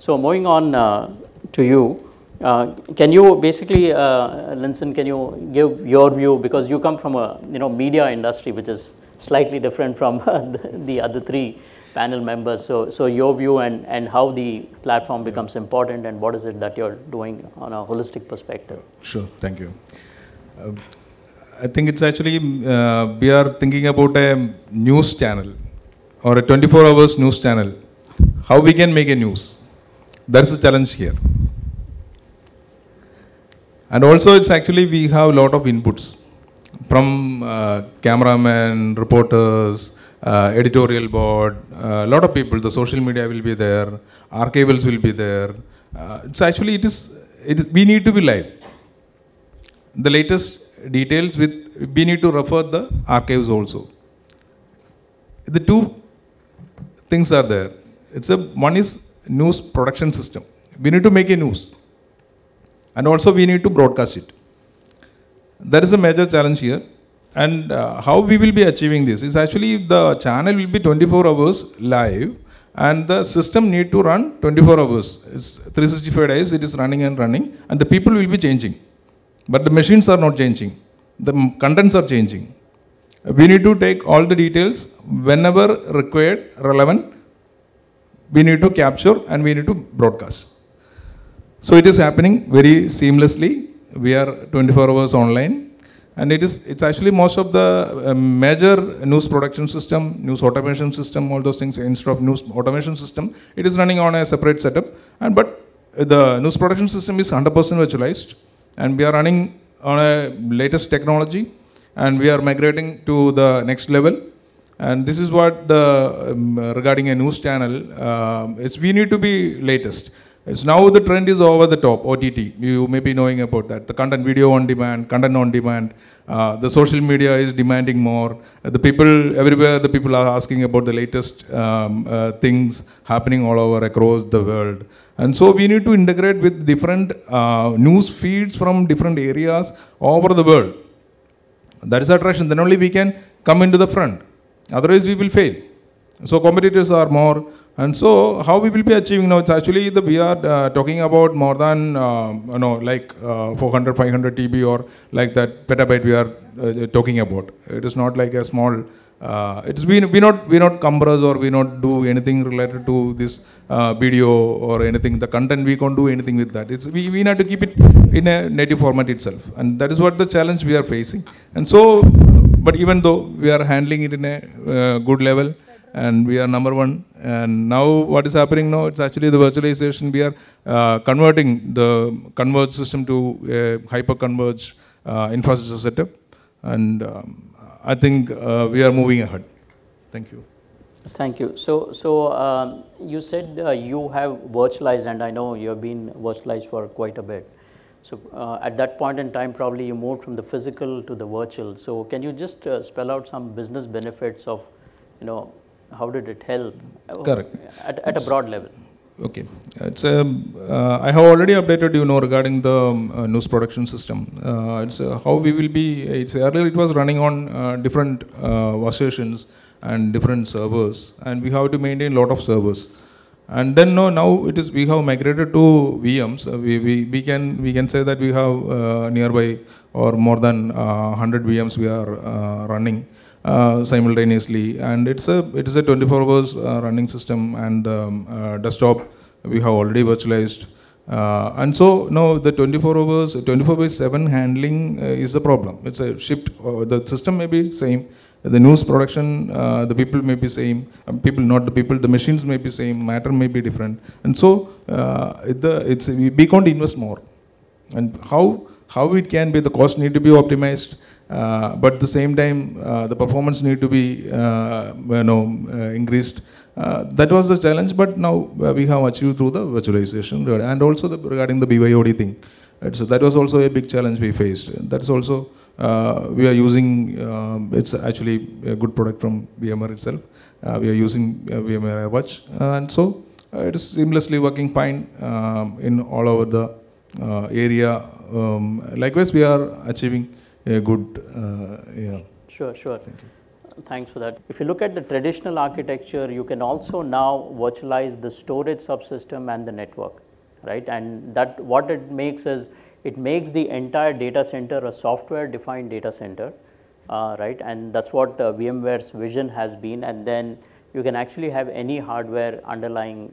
So moving on to you, can you basically, Linson, can you give your view, because you come from a media industry which is slightly different from the other three panel members. So your view and how the platform becomes important, and what is it that you're doing on a holistic perspective? Sure, thank you. I think it's actually, we are thinking about a news channel or a 24 hours news channel. How we can make a news? That's the challenge here. And also it's actually, we have a lot of inputs from cameramen, reporters, editorial board, a lot of people. The social media will be there, archivals will be there. It's actually, we need to be live. The latest details we need to refer the archives also. The two things are there. One is news production system. We need to make a news. And also we need to broadcast it. That is a major challenge here. And how we will be achieving this is actually the channel will be 24 hours live, and the system need to run 24 hours. It's 365 days, it is running, and the people will be changing. But the machines are not changing. The contents are changing. We need to take all the details whenever required, relevant. We need to capture and we need to broadcast. So it is happening very seamlessly. We are 24 hours online. And it's actually most of the major news production system, news automation system, all those things, instead of news automation system, it is running on a separate setup. But the news production system is 100% virtualized. And we are running on a latest technology. And we are migrating to the next level. And this is what regarding a news channel, we need to be latest. It's now the trend is over the top, OTT. You may be knowing about that. The content, video on demand, content on demand. The social media is demanding more. The people, everywhere the people are asking about the latest things happening all over across the world. And so we need to integrate with different news feeds from different areas all over the world. That is attraction. Then only we can come into the front. Otherwise we will fail. So competitors are more. And so how we will be achieving now, it's actually we are talking about more than, like 400, 500 TB or like that petabyte we are talking about. It is not like a small, we not compress or we not do anything related to this video or anything. The content, we can't do anything with that. We need to keep it in a native format itself. And that is what the challenge we are facing. And so, but even though we are handling it in a good level, and we are number one. And now what is happening now, it's actually the virtualization. We are converting the converged system to a hyper-converged infrastructure setup. And I think we are moving ahead. Thank you. Thank you. So you said you have virtualized, and I know you have been virtualized for quite a bit. So at that point in time, probably you moved from the physical to the virtual. So can you just spell out some business benefits of, how did it help? Correct. At a broad level. Okay. I have already updated regarding the news production system. It's how we will be. Earlier it was running on different workstations and different servers, and we have to maintain a lot of servers. And then now we have migrated to VMs. We can say that we have nearby or more than 100 VMs we are running simultaneously, and it's a 24 hours running system, and desktop we have already virtualized, and so now the 24 hours 24/7 handling is the problem. It's a shift. The system may be same, the news production, the people may be same, the machines may be same, matter may be different, and so we can't invest more. And how it can be, the cost need to be optimized. But at the same time, the performance need to be increased. That was the challenge, but now we have achieved through the virtualization, and also regarding the BYOD thing. So that was also a big challenge we faced. That's also we are using. It's actually a good product from VMware itself. We are using VMware Watch, and so it is seamlessly working fine in all over the area. Likewise, we are achieving a good, Sure. Thank you. Thanks for that. If you look at the traditional architecture, you can also now virtualize the storage subsystem and the network, right? And that what it makes is, it makes the entire data center a software defined data center, right? And that's what VMware's vision has been. And then you can actually have any hardware underlying,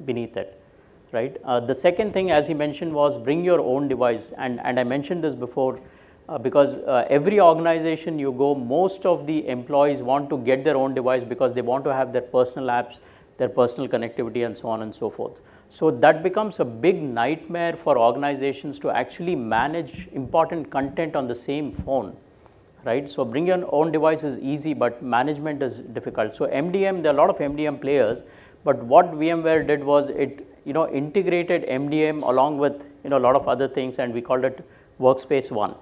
beneath it, right? The second thing, as he mentioned, was bring your own device. And I mentioned this before, because every organization you go, most of the employees want to get their own device because they want to have their personal apps, their personal connectivity, and so on and so forth. So that becomes a big nightmare for organizations to actually manage important content on the same phone, right? So bring your own device is easy, but management is difficult. So MDM, there are a lot of MDM players, but what VMware did was it, integrated MDM along with, a lot of other things, and we called it Workspace ONE.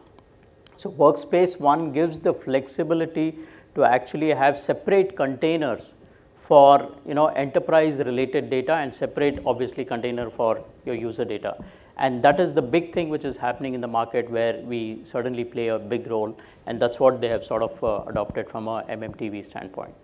So Workspace ONE gives the flexibility to actually have separate containers for, enterprise related data, and separate obviously container for your user data. And that is the big thing which is happening in the market, where we certainly play a big role, and that's what they have sort of adopted from a MMTV standpoint.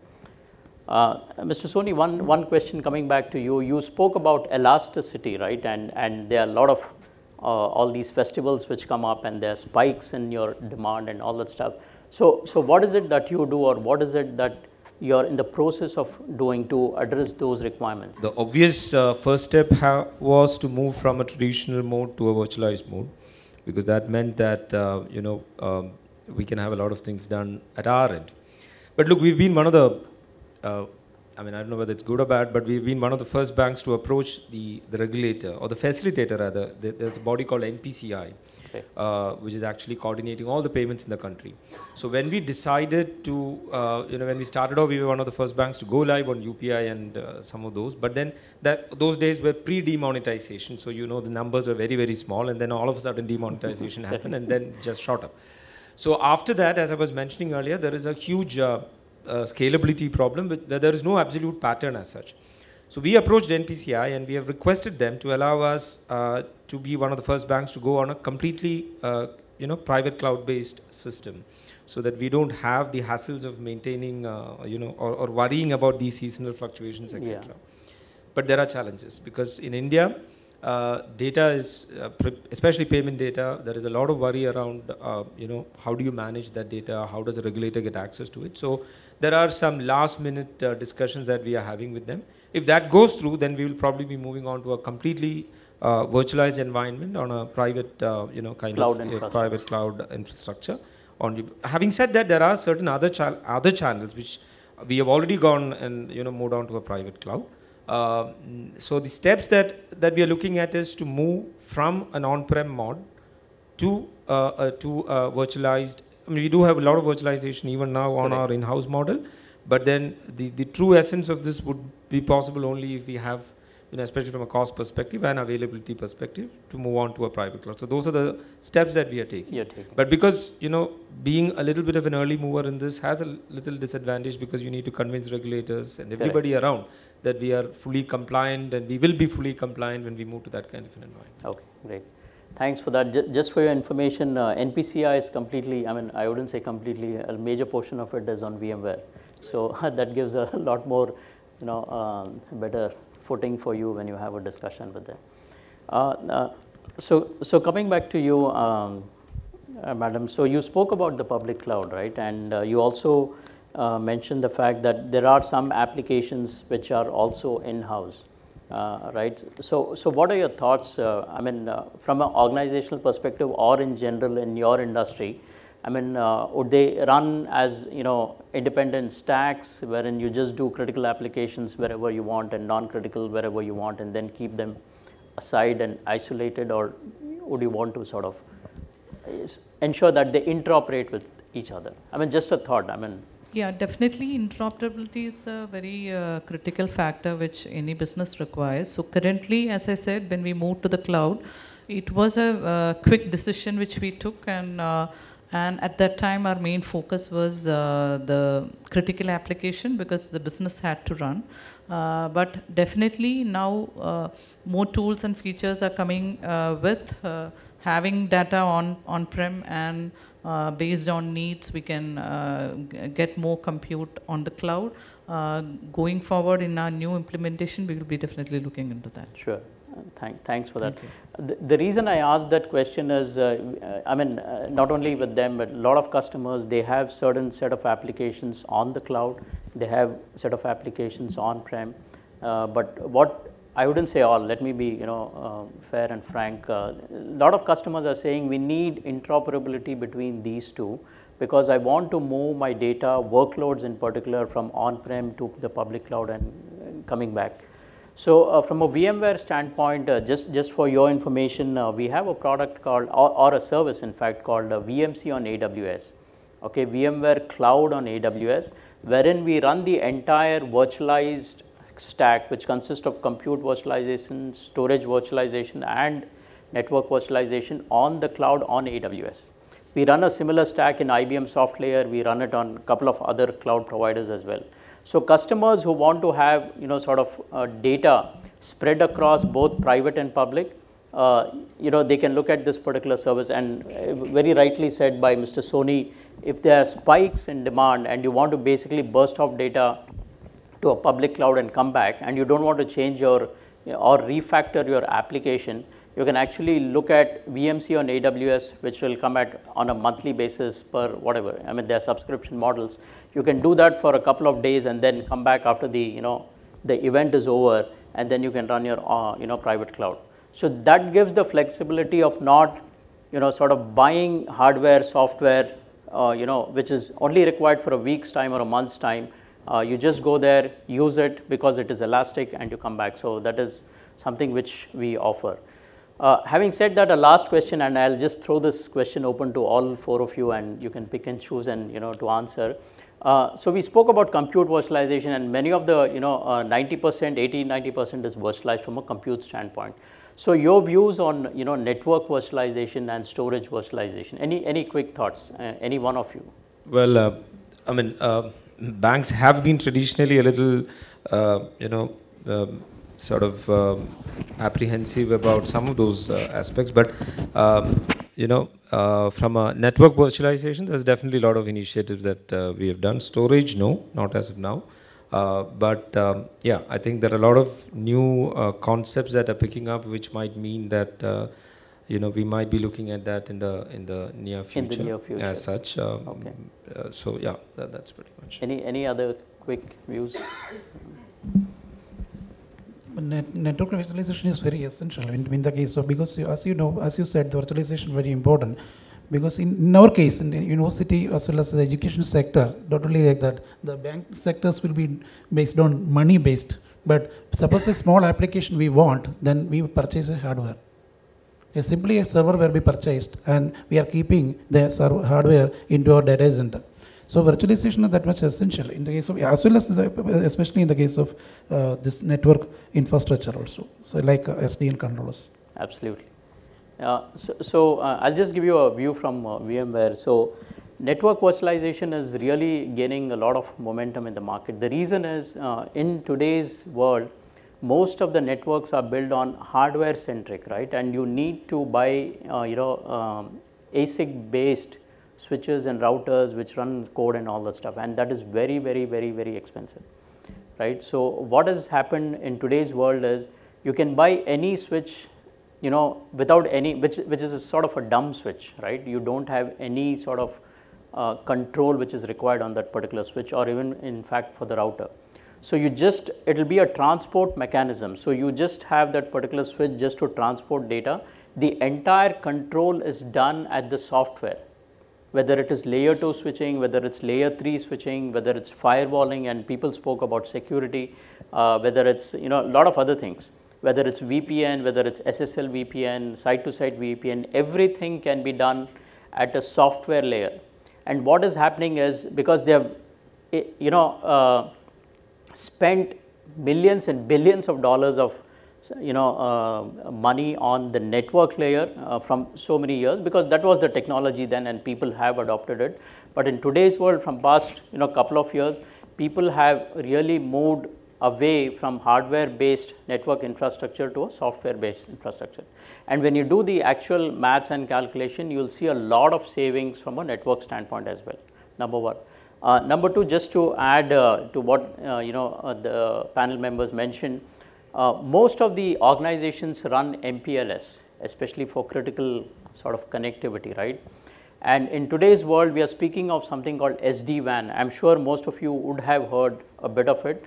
Mr. Sony, one question coming back to you. You spoke about elasticity, right? And there are a lot of all these festivals which come up, and there are spikes in your demand and all that stuff. So what is it that you do, or what is it that you're in the process of doing to address those requirements? The obvious first step was to move from a traditional mode to a virtualized mode, because that meant that we can have a lot of things done at our end. But look, we've been one of the I don't know whether it's good or bad, but we've been one of the first banks to approach the regulator, or the facilitator rather. There's a body called NPCI, okay, which is actually coordinating all the payments in the country. So when we decided to, when we started off, we were one of the first banks to go live on UPI and some of those. But then those days were pre-demonetization. So the numbers were very, very small, and then all of a sudden demonetization happened, and then just shot up. So after that, as I was mentioning earlier, there is a huge scalability problem where there is no absolute pattern as such. So we approached NPCI, and we have requested them to allow us to be one of the first banks to go on a completely private cloud-based system, so that we don't have the hassles of maintaining or worrying about these seasonal fluctuations, etc. Yeah. But there are challenges, because in India, data is, especially payment data, there is a lot of worry around, how do you manage that data? How does a regulator get access to it? So there are some last minute discussions that we are having with them. If that goes through, then we will probably be moving on to a completely virtualized environment on a private, private cloud infrastructure. Having said that, there are certain other channels which we have already gone and moved on to a private cloud. So the steps that we are looking at is to move from an on-prem mod to a virtualized. We do have a lot of virtualization even now on our in-house model, but then the true essence of this would be possible only if we have, especially from a cost perspective and availability perspective, to move on to a private cloud. So those are the steps that we are taking. But because, being a little bit of an early mover in this has a little disadvantage, because you need to convince regulators and everybody around that we are fully compliant, and we will be fully compliant when we move to that kind of an environment. Okay, great. Thanks for that. Just for your information, NPCI is completely, I wouldn't say completely, a major portion of it is on VMware. So that gives a lot more, better footing for you when you have a discussion with them. So coming back to you, Madam, so you spoke about the public cloud, right? And you also mentioned the fact that there are some applications which are also in-house. Right. So what are your thoughts? From an organizational perspective, or in general in your industry, would they run as independent stacks, wherein you just do critical applications wherever you want and non-critical wherever you want, and then keep them aside and isolated, or would you want to sort of ensure that they interoperate with each other? Just a thought. Yeah, definitely interoperability is a very critical factor which any business requires. So currently, as I said, when we moved to the cloud, it was a quick decision which we took, and at that time our main focus was the critical application, because the business had to run. But definitely now more tools and features are coming with having data on-prem and based on needs, we can get more compute on the cloud. Going forward in our new implementation, we will be definitely looking into that. Sure. Thanks for that. The reason I asked that question is, I mean, not only with them, but a lot of customers, they have certain set of applications on the cloud, they have set of applications on-prem, but what I wouldn't say all, let me be fair and frank. A lot of customers are saying we need interoperability between these two, because I want to move my data, workloads in particular, from on-prem to the public cloud and coming back. So from a VMware standpoint, just for your information, we have a product called, or a service in fact, called VMC on AWS. Okay, VMware Cloud on AWS, wherein we run the entire virtualized stack, which consists of compute virtualization, storage virtualization, and network virtualization on the cloud on AWS. We run a similar stack in IBM SoftLayer. We run it on a couple of other cloud providers as well. So customers who want to have data spread across both private and public, they can look at this particular service. And very rightly said by Mr. Sony, if there are spikes in demand and you want to basically burst off data to a public cloud and come back, and you don't want to change your or refactor your application, you can actually look at VMC on AWS, which will come at on a monthly basis per whatever. I mean, there are subscription models. You can do that for a couple of days and then come back after the event is over, and then you can run your private cloud. So that gives the flexibility of not sort of buying hardware, software, which is only required for a week's time or a month's time. You just go there, use it because it is elastic, and you come back. So that is something which we offer. Having said that, a last question, and I'll just throw this question open to all four of you, and you can pick and choose and to answer. So we spoke about compute virtualization, and many of the 90%, 80-90% is virtualized from a compute standpoint. So your views on network virtualization and storage virtualization. Any quick thoughts? Any one of you? Well, I mean, banks have been traditionally a little sort of apprehensive about some of those aspects, but from a network virtualization, there's definitely a lot of initiatives that we have done. Storage, no, not as of now, but yeah, I think there are a lot of new concepts that are picking up, which might mean that we might be looking at that in the near future. In the near future, as such. Okay. So yeah, that's pretty much. Any other quick views? Network virtualization is very essential in the case of, because as you said, the virtualization is very important, because in our case, in the university as well as the education sector, not only like that, the bank sectors will be based on money based, but suppose a small application we want, then we purchase a hardware. Simply a server will be purchased, and we are keeping the server hardware into our data center. So virtualization is that much essential in the case of, as well as especially in the case of this network infrastructure also. So like SDN controllers. Absolutely. So I'll just give you a view from VMware. So network virtualization is really gaining a lot of momentum in the market. The reason is in today's world, most of the networks are built on hardware centric, right? And you need to buy ASIC based switches and routers which run code and all that stuff, and that is very, very, very, very expensive, right? So what has happened in today's world is you can buy any switch, without any, which is a sort of a dumb switch, right? You don't have any sort of control which is required on that particular switch, or even in fact for the router. So you just, it will be a transport mechanism. So you just have that particular switch just to transport data. The entire control is done at the software, whether it is layer 2 switching, whether it's layer 3 switching, whether it's firewalling, and people spoke about security, whether it's a lot of other things, whether it's VPN, whether it's SSL VPN, site-to-site VPN, everything can be done at a software layer. And what is happening is, because they have spent millions and billions of dollars of money on the network layer from so many years, because that was the technology then and people have adopted it. But in today's world, from past couple of years, people have really moved away from hardware-based network infrastructure to a software-based infrastructure. And when you do the actual maths and calculation, you will see a lot of savings from a network standpoint as well, number one. Number two, just to add to what the panel members mentioned, most of the organizations run MPLS, especially for critical sort of connectivity, right? And in today's world, we are speaking of something called SD-WAN. I'm sure most of you would have heard a bit of it.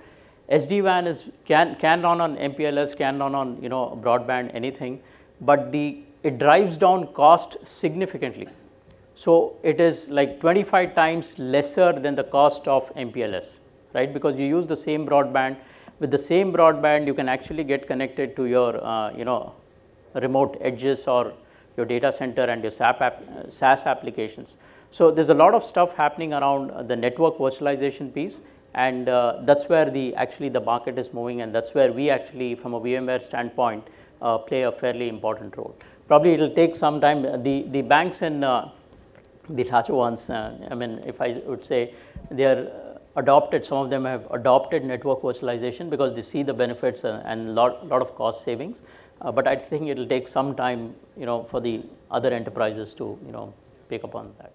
SD-WAN can run on MPLS, can run on broadband, anything, but it drives down cost significantly. So it is like 25 times lesser than the cost of MPLS, right? Because you use the same broadband. With the same broadband, you can actually get connected to your remote edges or your data center and your SaaS applications. So there's a lot of stuff happening around the network virtualization piece. And that's where actually the market is moving, and that's where we actually, from a VMware standpoint, play a fairly important role. Probably it will take some time. The banks and the larger ones, I mean, if I would say, they are adopted. Some of them have adopted network virtualization because they see the benefits and lot of cost savings. But I think it will take some time, for the other enterprises to pick up on that.